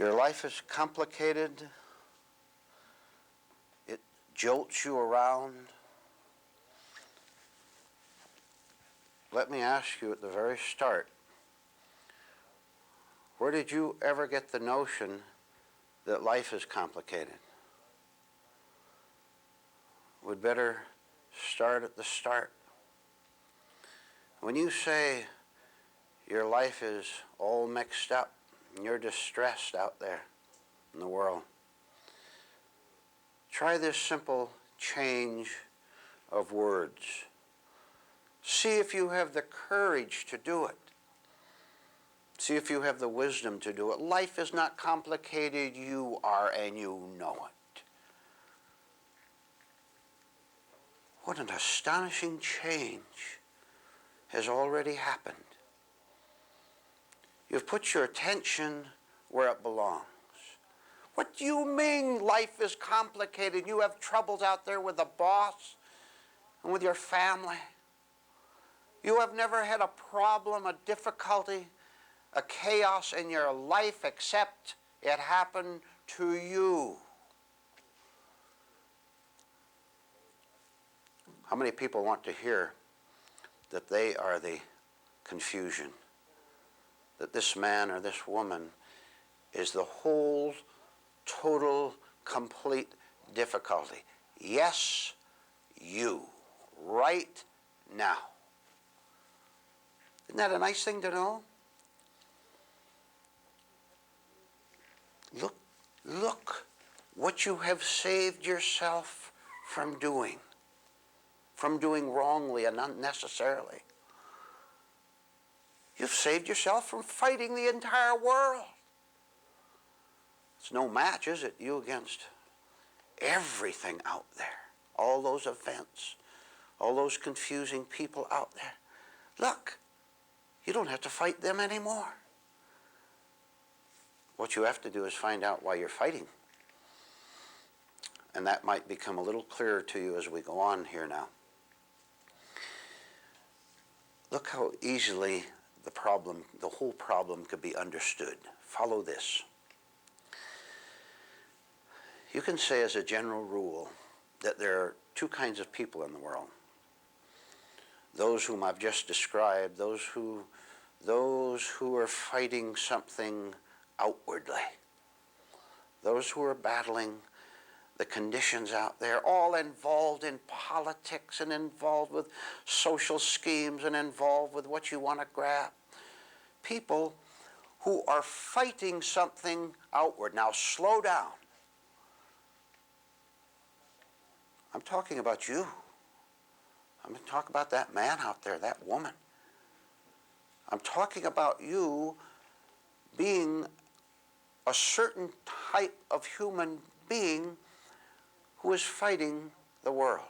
Your life is complicated. It jolts you around. Let me ask you at the very start, where did you ever get the notion that life is complicated? We'd better start at the start. When you say your life is all mixed up and you're distressed out there in the world, try this simple change of words. See if you have the courage to do it. See if you have the wisdom to do it. Life is not complicated. You are, and you know it. What an astonishing change has already happened. You've put your attention where it belongs. What do you mean life is complicated? You have troubles out there with the boss and with your family. You have never had a problem, a difficulty, a chaos in your life except it happened to you. How many people want to hear that they are the confusion? That this man or this woman is the whole, total, complete difficulty. Yes, you, right now. Isn't that a nice thing to know? Look what you have saved yourself from doing wrongly and unnecessarily. You've saved yourself from fighting the entire world. It's no match, is it? You against everything out there. All those events, all those confusing people out there. Look, you don't have to fight them anymore. What you have to do is find out why you're fighting. And that might become a little clearer to you as we go on here now. Look how easily the whole problem could be understood. Follow this. You can say as a general rule that there are two kinds of people in the world. Those whom I've just described, those who are fighting something outwardly. Those who are battling the conditions out there, all involved in politics and involved with social schemes and involved with what you want to grab. People who are fighting something outward. Now slow down. I'm talking about you. I'm going to talk about that man out there, that woman. I'm talking about you being a certain type of human being who is fighting the world,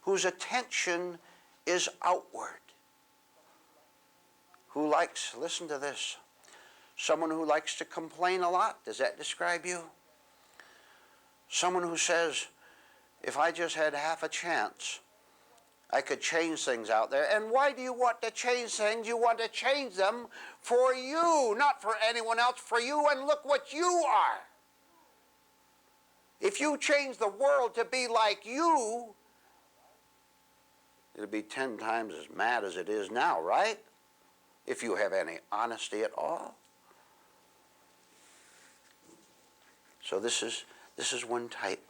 whose attention is outward, who likes, listen to this, someone who likes to complain a lot. Does that describe you? Someone who says, if I just had half a chance, I could change things out there. And why do you want to change things? You want to change them for you, not for anyone else, for you, and look what you are. If you change the world to be like you, it'll be 10 times as mad as it is now, right? If you have any honesty at all. So this is one type.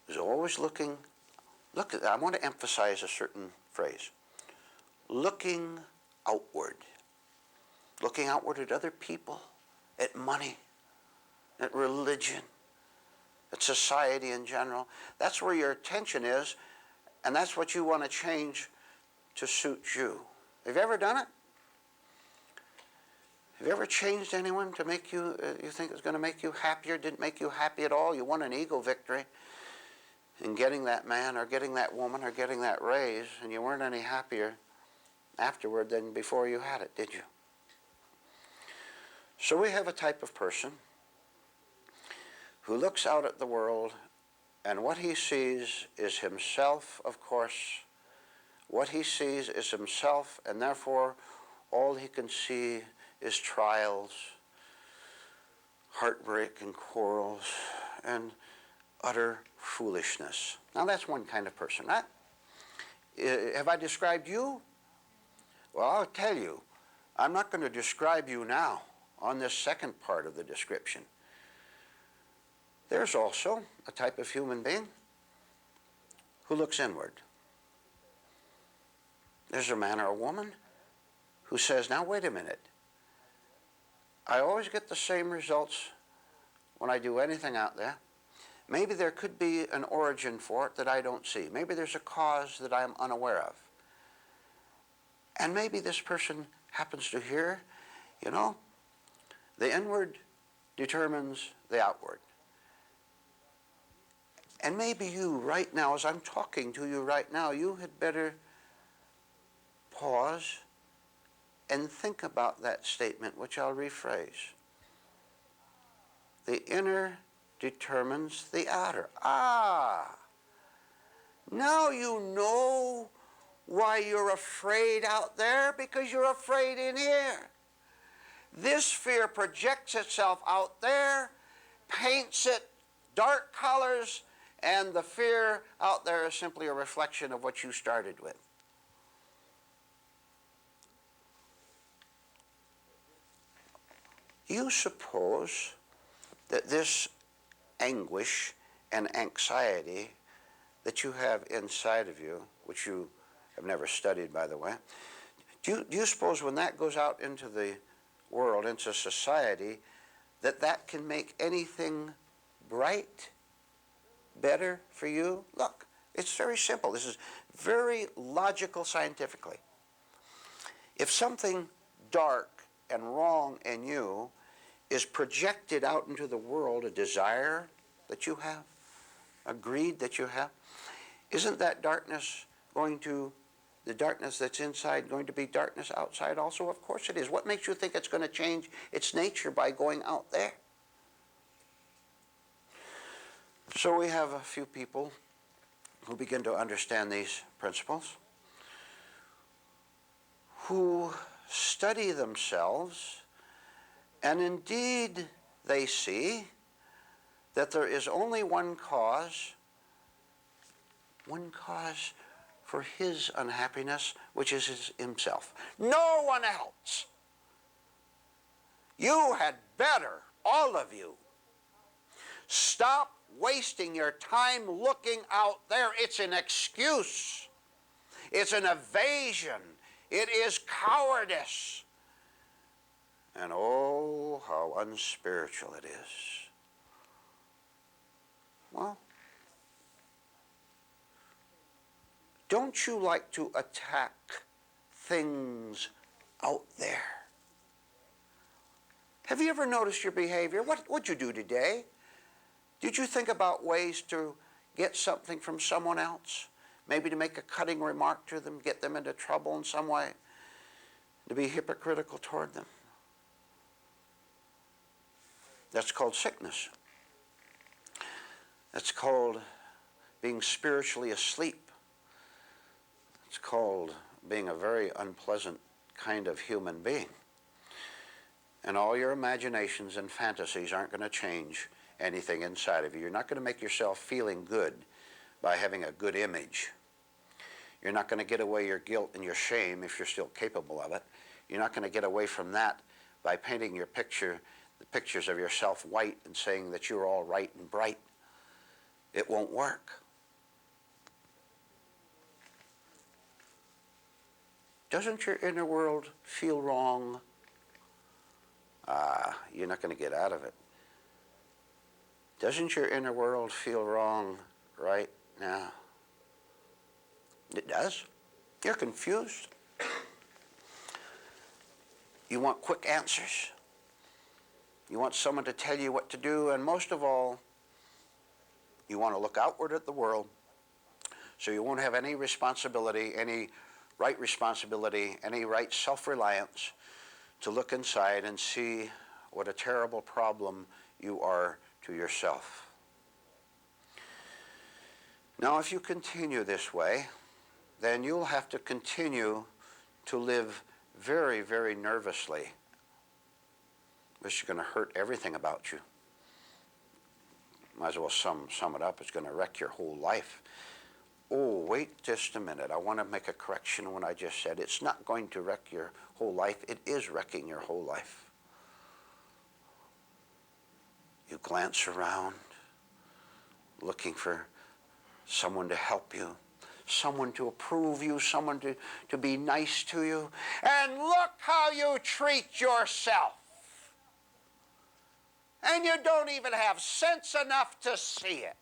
There's always looking. Look, I want to emphasize a certain phrase. Looking outward. Looking outward at other people, at money, at religion, at society in general. That's where your attention is, and that's what you want to change to suit you. Have you ever done it? Have you ever changed anyone to make you, you think it's going to make you happier, didn't make you happy at all? You won an ego victory in getting that man or getting that woman or getting that raise, and you weren't any happier afterward than before you had it, did you? So we have a type of person who looks out at the world, and what he sees is himself, of course. What he sees is himself, and therefore all he can see is trials, heartbreak and quarrels and utter foolishness. Now that's one kind of person, right? Have I described you? Well, I'll tell you, I'm not going to describe you now on this second part of the description. There's also a type of human being who looks inward. There's a man or a woman who says, now wait a minute, I always get the same results when I do anything out there. Maybe there could be an origin for it that I don't see. Maybe there's a cause that I'm unaware of. And maybe this person happens to hear, you know, the inward determines the outward. And maybe you right now, as I'm talking to you right now, you had better pause and think about that statement, which I'll rephrase. The inner determines the outer. Ah, now you know why you're afraid out there, because you're afraid in here. This fear projects itself out there, paints it dark colors, and the fear out there is simply a reflection of what you started with. You suppose that this anguish and anxiety that you have inside of you, which you have never studied, by the way, do you suppose when that goes out into the world, into society, that that can make anything bright, better for you? Look, it's very simple. This is very logical scientifically. If something dark and wrong in you is projected out into the world, a desire that you have, a greed that you have, isn't that darkness going to, the darkness that's inside, going to be darkness outside also? Of course it is. What makes you think it's going to change its nature by going out there? So we have a few people who begin to understand these principles, who study themselves, and indeed they see that there is only one cause for his unhappiness, which is himself. No one else. You had better, all of you, stop wasting your time looking out there. It's an excuse. It's an evasion. It is cowardice. And oh, how unspiritual it is. Well, don't you like to attack things out there? Have you ever noticed your behavior? What'd you do today? Did you think about ways to get something from someone else? Maybe to make a cutting remark to them, get them into trouble in some way, to be hypocritical toward them? That's called sickness. That's called being spiritually asleep. It's called being a very unpleasant kind of human being. And all your imaginations and fantasies aren't going to change anything inside of you. You're not going to make yourself feeling good by having a good image. You're not going to get away your guilt and your shame if you're still capable of it. You're not going to get away from that by painting your picture, the pictures of yourself white and saying that you're all right and bright. It won't work. Doesn't your inner world feel wrong? You're not going to get out of it. Doesn't your inner world feel wrong right now? It does. You're confused. You want quick answers. You want someone to tell you what to do, and most of all, you want to look outward at the world so you won't have any responsibility, any right responsibility, any right self-reliance to look inside and see what a terrible problem you are to yourself. Now, if you continue this way, then you'll have to continue to live very, very nervously It's going to hurt everything about you. Might as well sum it up. It's going to wreck your whole life. Oh, wait just a minute. I want to make a correction on what I just said. It's not going to wreck your whole life. It is wrecking your whole life. You glance around, looking for someone to help you, someone to approve you, someone to be nice to you. And look how you treat yourself. And you don't even have sense enough to see it.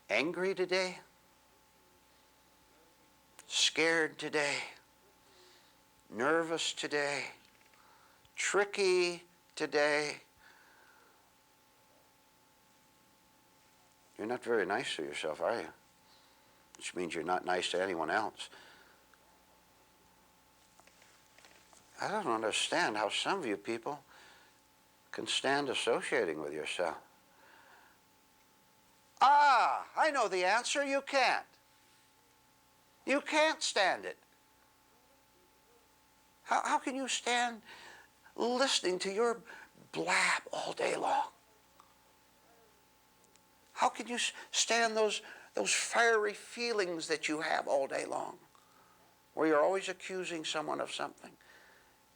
Angry today? Scared today? Nervous today? Tricky today? You're not very nice to yourself, are you? Which means you're not nice to anyone else. I don't understand how some of you people can stand associating with yourself. Ah, I know the answer. You can't. You can't stand it. How can you stand listening to your blab all day long? How can you stand those fiery feelings that you have all day long, where you're always accusing someone of something?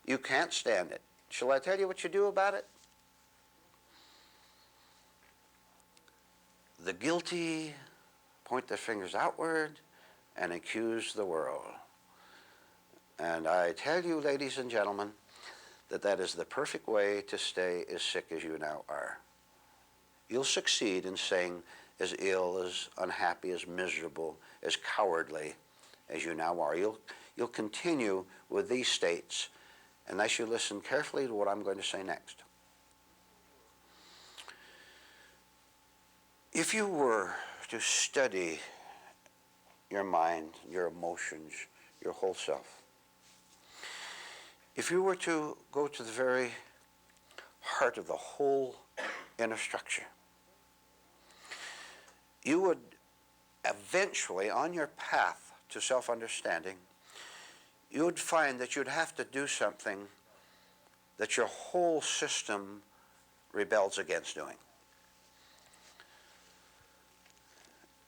You can't stand it. Shall I tell you what you do about it? The guilty point their fingers outward and accuse the world. And I tell you, ladies and gentlemen, that is the perfect way to stay as sick as you now are. You'll succeed in staying as ill, as unhappy, as miserable, as cowardly as you now are. You'll continue with these states unless you listen carefully to what I'm going to say next. If you were to study your mind, your emotions, your whole self, if you were to go to the very heart of the whole inner structure, you would eventually, on your path to self-understanding, you would find that you'd have to do something that your whole system rebels against doing.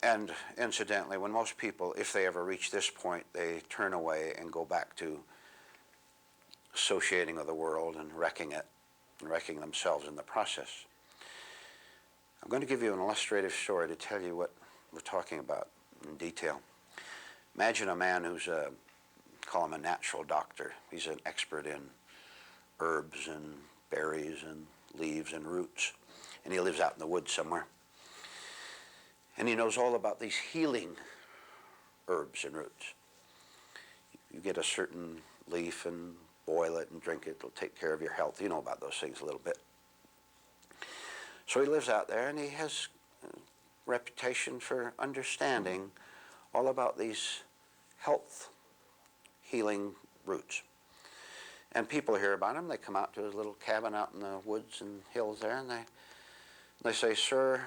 And incidentally, when most people, if they ever reach this point, they turn away and go back to associating with the world and wrecking it, and wrecking themselves in the process. I'm going to give you an illustrative story to tell you what we're talking about in detail. Imagine a man who's call him a natural doctor. He's an expert in herbs and berries and leaves and roots. And he lives out in the woods somewhere. And he knows all about these healing herbs and roots. You get a certain leaf and boil it and drink it. It'll take care of your health. You know about those things a little bit. So he lives out there, and he has a reputation for understanding all about these health healing roots. And people hear about him. They come out to his little cabin out in the woods and hills there, and they say, "Sir,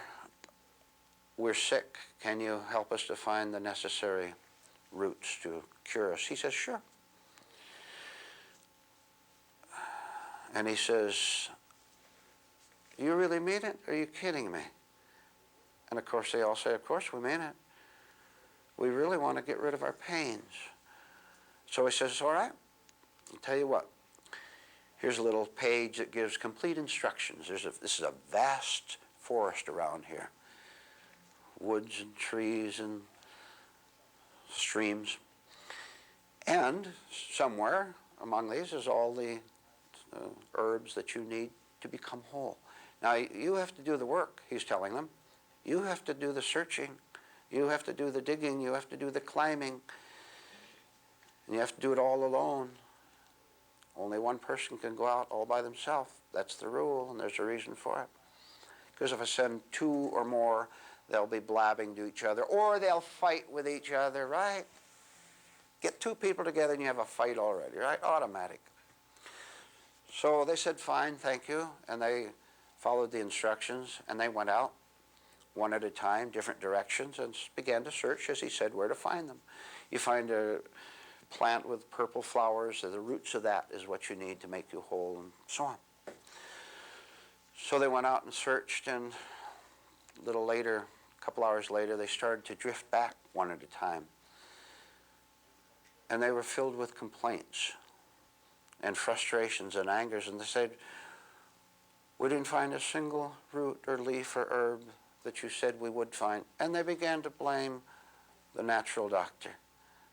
we're sick. Can you help us to find the necessary roots to cure us?" He says, "Sure." And he says, "You really mean it? Are you kidding me?" And of course they all say, "Of course we mean it. We really want to get rid of our pains." So he says, "All right, I'll tell you what. Here's a little page that gives complete instructions. This is a vast forest around here. Woods and trees and streams. And somewhere among these is all the herbs that you need to become whole. Now, you have to do the work," he's telling them. "You have to do the searching. You have to do the digging. You have to do the climbing. And you have to do it all alone. Only one person can go out all by themselves. That's the rule, and there's a reason for it. Because if I send two or more, they'll be blabbing to each other, or they'll fight with each other, right? Get two people together and you have a fight already, right? Automatic." So they said, "Fine, thank you." And they followed the instructions, and they went out one at a time, different directions, and began to search, as he said, where to find them. You find plant with purple flowers, the roots of that is what you need to make you whole, and so on. So they went out and searched, and a little later, a couple hours later, they started to drift back one at a time. And they were filled with complaints and frustrations and angers, and they said, we didn't find a single root or leaf or herb that you said we would find. And they began to blame the natural doctor,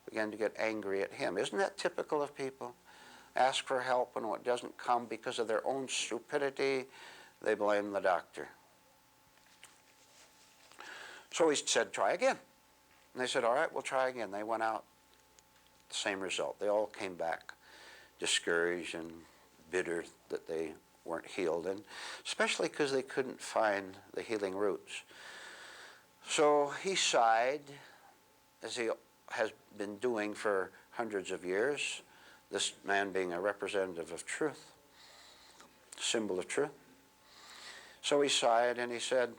began to get angry at him. Isn't that typical of people? Ask for help, and when it doesn't come because of their own stupidity, they blame the doctor. So he said, try again. And they said, all right, we'll try again. They went out, the same result. They all came back discouraged and bitter that they weren't healed, and especially because they couldn't find the healing roots. So he sighed, as he has been doing for hundreds of years, this man being a representative of truth, symbol of truth. So he sighed and he said,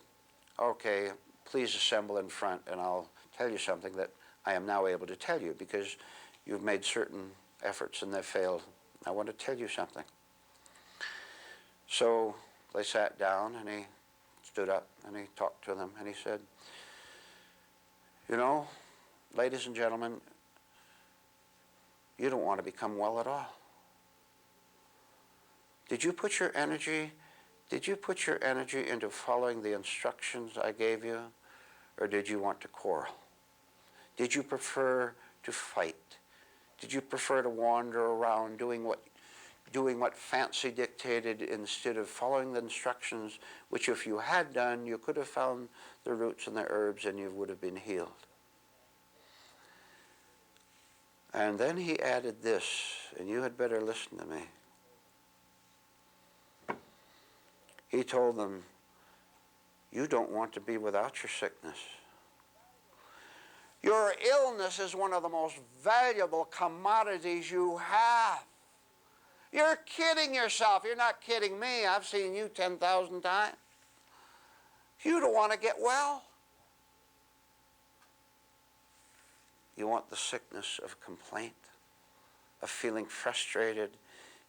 okay, please assemble in front, and I'll tell you something that I am now able to tell you, because you've made certain efforts and they've failed. I want to tell you something. So they sat down, and he stood up and he talked to them, and he said, you know, ladies and gentlemen, you don't want to become well at all. Did you put your energy into following the instructions I gave you, or did you want to quarrel? Did you prefer to fight? Did you prefer to wander around doing what fancy dictated instead of following the instructions, which if you had done, you could have found the roots and the herbs and you would have been healed? And then he added this, and you had better listen to me. He told them, you don't want to be without your sickness. Your illness is one of the most valuable commodities you have. You're kidding yourself. You're not kidding me. I've seen you 10,000 times. You don't want to get well. You want the sickness of complaint, of feeling frustrated.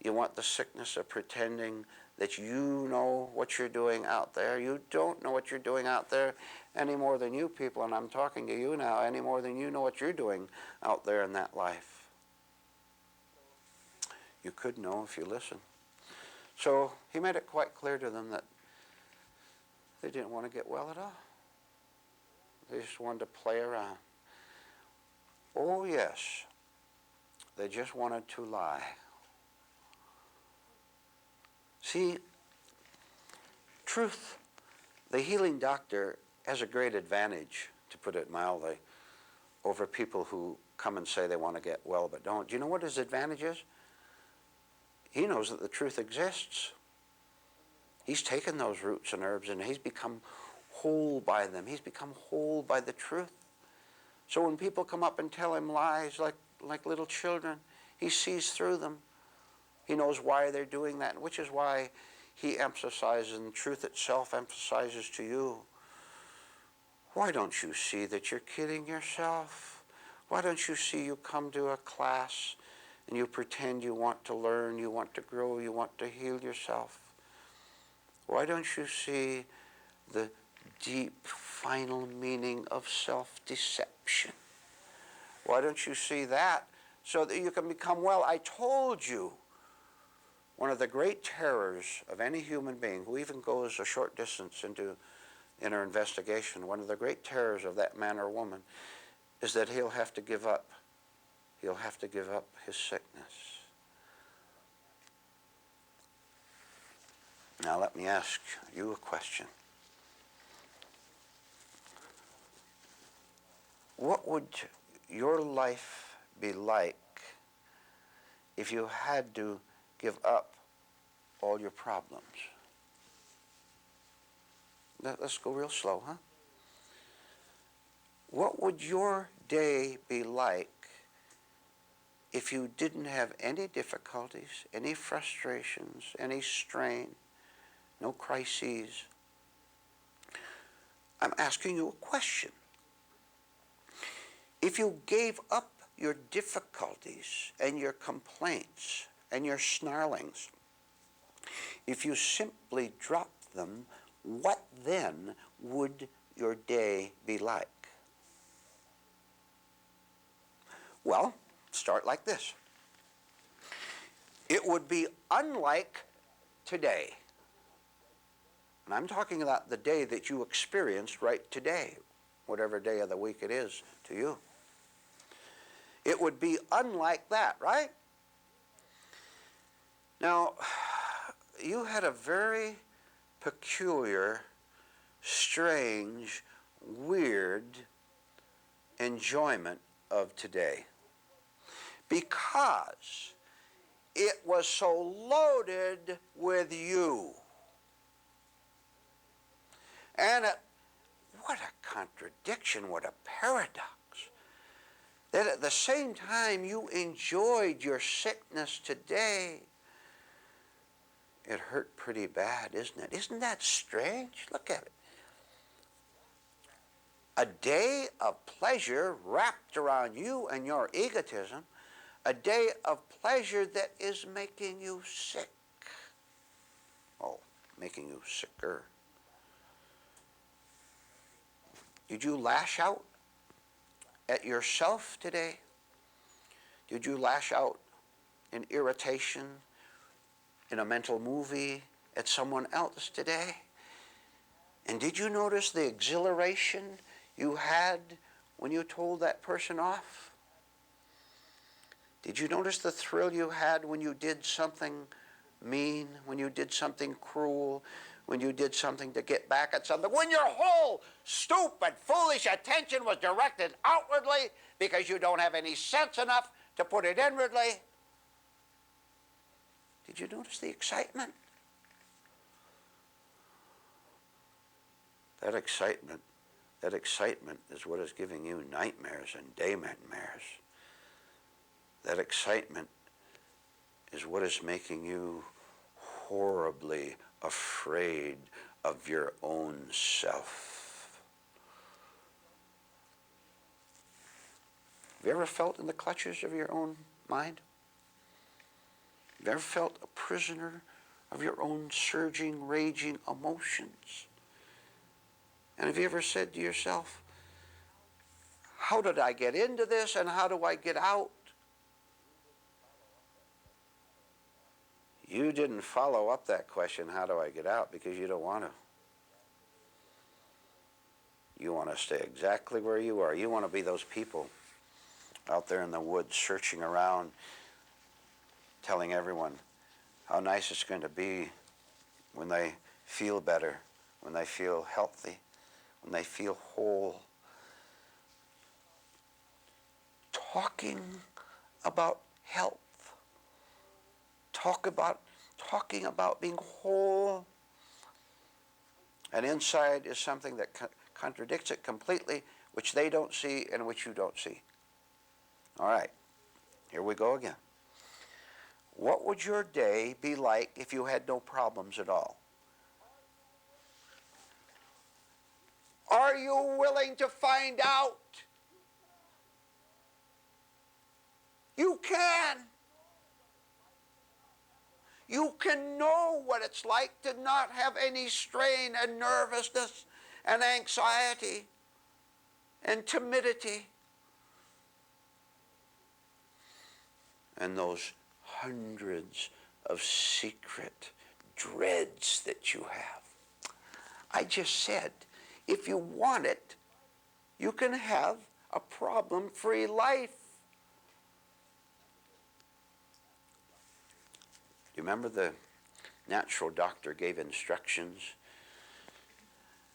You want the sickness of pretending that you know what you're doing out there. You don't know what you're doing out there any more than you people, and I'm talking to you now, any more than you know what you're doing out there in that life. You could know if you listen. So he made it quite clear to them that they didn't want to get well at all. They just wanted to play around. Oh yes, they just wanted to lie. See, truth, the healing doctor has a great advantage, to put it mildly, over people who come and say they want to get well but don't. Do you know what his advantage is? He knows that the truth exists. He's taken those roots and herbs and he's become whole by them. He's become whole by the truth. So when people come up and tell him lies like little children, he sees through them. He knows why they're doing that, which is why he emphasizes, and truth itself emphasizes to you, why don't you see that you're kidding yourself? Why don't you see you come to a class and you pretend you want to learn, you want to grow, you want to heal yourself? Why don't you see the deep, final meaning of self-deception? Why don't you see that so that you can become well? I told you, one of the great terrors of any human being who even goes a short distance into inner investigation, one of the great terrors of that man or woman is that he'll have to give up. He'll have to give up his sickness. Now let me ask you a question. What would your life be like if you had to give up all your problems? Let's go real slow, huh? What would your day be like if you didn't have any difficulties, any frustrations, any strain, no crises? I'm asking you a question. If you gave up your difficulties and your complaints and your snarlings, if you simply drop them, what then would your day be like? Well, start like this. It would be unlike today. And I'm talking about the day that you experienced right today, whatever day of the week it is to you. It would be unlike that, right? Now, you had a very peculiar, strange, weird enjoyment of today, because it was so loaded with you. And what a contradiction, what a paradox. That at the same time you enjoyed your sickness today, it hurt pretty bad, isn't it? Isn't that strange? Look at it. A day of pleasure wrapped around you and your egotism, a day of pleasure that is making you sick. Oh, making you sicker. Did you lash out at yourself today? Did you lash out in irritation, in a mental movie, at someone else today? And did you notice the exhilaration you had when you told that person off? Did you notice the thrill you had when you did something mean, when you did something cruel, when you did something to get back at something, when your whole stupid, foolish attention was directed outwardly because you don't have any sense enough to put it inwardly? Did you notice the excitement? That excitement is what is giving you nightmares and day nightmares. That excitement is what is making you horribly afraid of your own self. Have you ever felt in the clutches of your own mind? Have you ever felt a prisoner of your own surging, raging emotions? And have you ever said to yourself, how did I get into this and how do I get out? You didn't follow up that question, how do I get out, because you don't want to. You want to stay exactly where you are. You want to be those people out there in the woods searching around, telling everyone how nice it's going to be when they feel better, when they feel healthy, when they feel whole. Talking about health. Talking about being whole. And inside is something that contradicts it completely, which they don't see and which you don't see. All right, here we go again. What would your day be like if you had no problems at all? Are you willing to find out? You can. You can know what it's like to not have any strain and nervousness and anxiety and timidity and those hundreds of secret dreads that you have. I just said, if you want it, you can have a problem-free life. You remember the natural doctor gave instructions,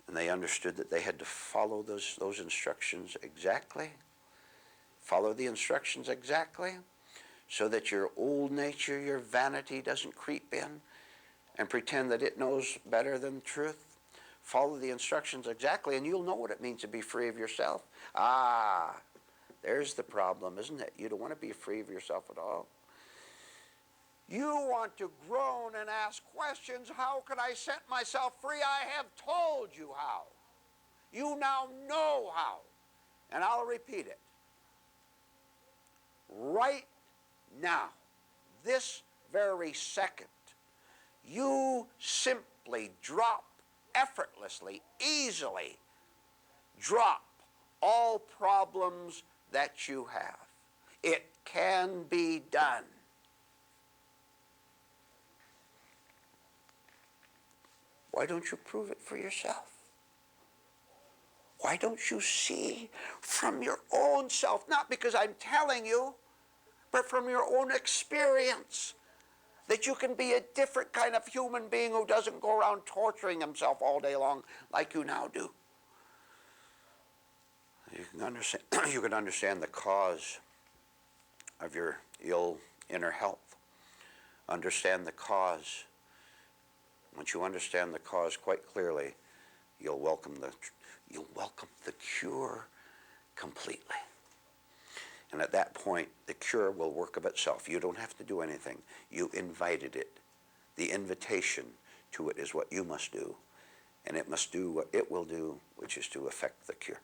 and they understood that they had to follow those instructions exactly? Follow the instructions exactly, so that your old nature, your vanity doesn't creep in and pretend that it knows better than the truth. Follow the instructions exactly, and you'll know what it means to be free of yourself. Ah, there's the problem, isn't it? You don't want to be free of yourself at all. You want to groan and ask questions. How can I set myself free? I have told you how. You now know how. And I'll repeat it. right now, this very second, you simply drop effortlessly, easily, drop all problems that you have. It can be done. Why don't you prove it for yourself? Why don't you see from your own self, not because I'm telling you, but from your own experience, that you can be a different kind of human being who doesn't go around torturing himself all day long like you now do. You can understand the cause of your ill inner health. Understand the cause. Once you understand the cause quite clearly, you'll welcome the cure completely. And at that point, the cure will work of itself. You don't have to do anything. You invited it. The invitation to it is what you must do. And it must do what it will do, which is to effect the cure.